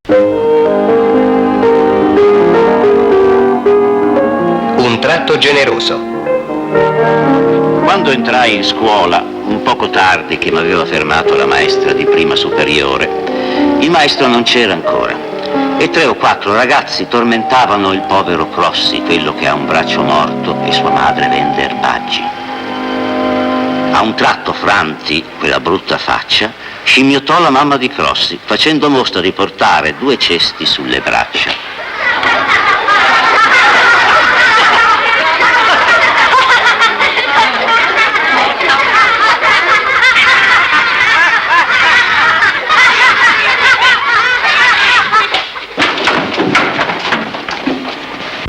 Un tratto generoso. Quando entrai in scuola, un poco tardi che mi aveva fermato la maestra di prima superiore, il maestro non c'era ancora e 3 o 4 ragazzi tormentavano il povero Crossi, quello che ha un braccio morto e sua madre vende erbaggi. A un tratto Franti, quella brutta faccia, scimmiottò la mamma di Crossi, facendo mostra di portare 2 cesti sulle braccia.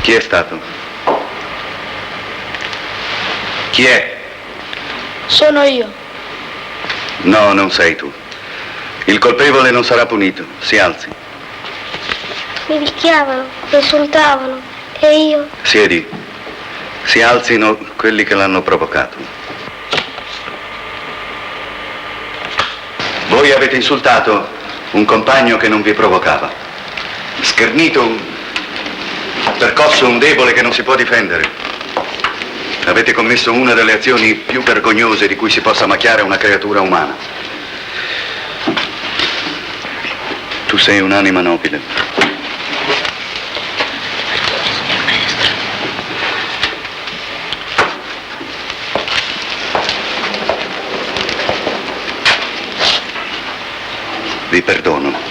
Chi è stato? Chi è? Sono io. No, non sei tu. Il colpevole non sarà punito. Si alzi. Mi picchiavano, mi insultavano e io... Siedi. Si alzino quelli che l'hanno provocato. Voi avete insultato un compagno che non vi provocava. Schernito percosso un debole che non si può difendere. Avete commesso una delle azioni più vergognose di cui si possa macchiare una creatura umana. Tu sei un'anima nobile. Vi perdono.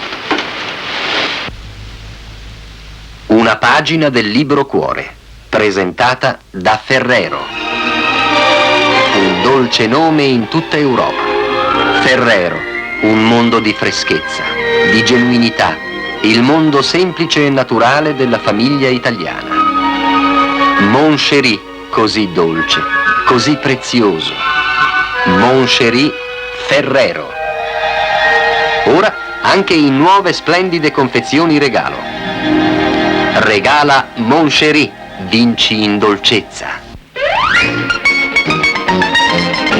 Una pagina del libro Cuore, presentata da Ferrero. Un dolce nome in tutta Europa. Ferrero, un mondo di freschezza, di genuinità, il mondo semplice e naturale della famiglia italiana. Mon Chéri, così dolce, così prezioso. Mon Chéri Ferrero. Ora anche in nuove splendide confezioni regalo. Regala Mon Chéri, vinci in dolcezza.